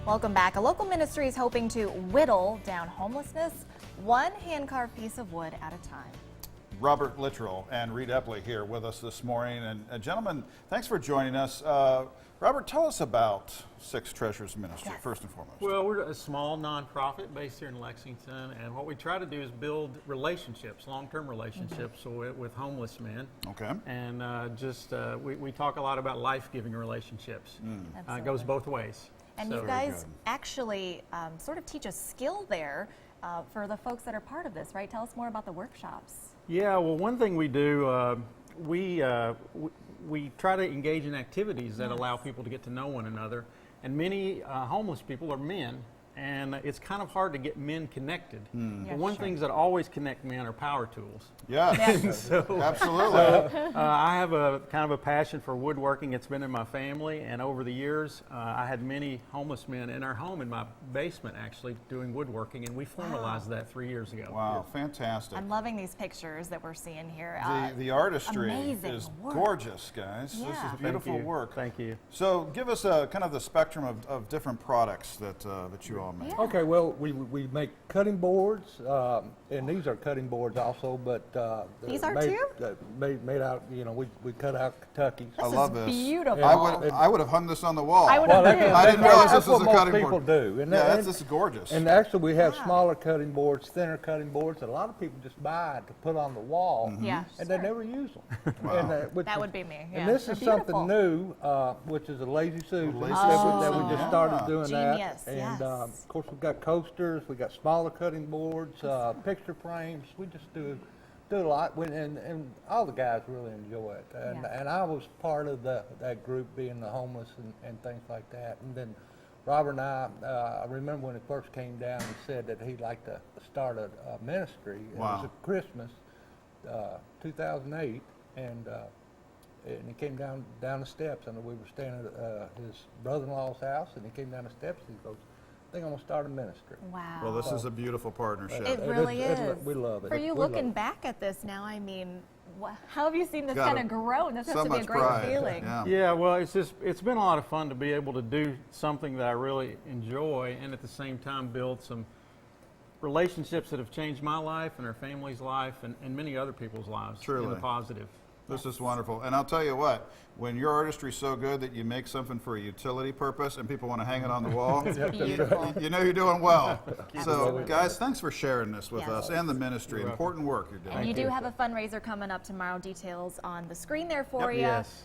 Welcome back. A local ministry is hoping to whittle down homelessness one hand-carved piece of wood at a time. Robert Littrell and Reed Epley here with us this morning. And gentlemen, thanks for joining us. Robert, tell us about Six Treasures Ministry, first and foremost. Well, we're a small nonprofit based here in Lexington, and what we try to do is build relationships, long-term relationships with homeless men. Okay. And we talk a lot about life-giving relationships. It goes both ways. And you guys actually sort of teach a skill there for the folks that are part of this, right? Tell us more about the workshops. Yeah, well, one thing we do, we try to engage in activities that allow people to get to know one another. And many homeless people are men, and it's kind of hard to get men connected. But one things that always connect men are power tools. Yeah, Absolutely. absolutely. I have a kind of a passion for woodworking. It's been in my family, and over the years, I had many homeless men in our home, in my basement actually, doing woodworking, and we formalized that 3 years ago. Wow, fantastic. I'm loving these pictures that we're seeing here. The artistry amazing is work. Gorgeous, guys. Yeah. This is beautiful work. Thank you. So give us kind of the spectrum of different products that you all make. Yeah. Okay, well, we make cutting boards, and these are cutting boards also, but These are made, too? Made out, you know, we cut out Kentucky. I love is this. beautiful. I would have hung this on the wall. I would have too. I didn't realize That's this was a what cutting most board. people do. And This is gorgeous. And actually, we have smaller cutting boards, thinner cutting boards that a lot of people just buy to put on the wall, Yeah, and sure. they never use them. Wow. And, which That is- would be me. Yeah. And this They're is beautiful. something new, which is a lazy Susan Lazy that we Susan, just started yeah. doing Genius, that. And yes. of course, we've got coasters, we got smaller cutting boards, picture frames. We just do a lot, and all the guys really enjoy it. And I was part of that group, being the homeless and things like that. And then Robert and I remember when he first came down, he said that he'd like to start a ministry. Wow. It was at Christmas, 2008, and he came down the steps, and we were staying at his brother-in-law's house, and he came down the steps, and he goes, I think I'm going to start a ministry. Wow. Well, this is a beautiful partnership. It really is. We love it. For you We love looking it. back at this now, I mean, how have you seen this Got kind it. of grow? This has So to be a much great pride. feeling. Yeah. Yeah, well, it's been a lot of fun to be able to do something that I really enjoy, and at the same time build some relationships that have changed my life and our family's life and many other people's lives in Truly. the positive. This is wonderful. And I'll tell you what, when your artistry is so good that you make something for a utility purpose and people want to hang it on the wall, Beautiful. you know you're doing well. So, Absolutely. guys, thanks for sharing this with Yes. us and the ministry. You're Important work you're doing. And you do have a fundraiser coming up tomorrow. Details on the screen there for you. Yes.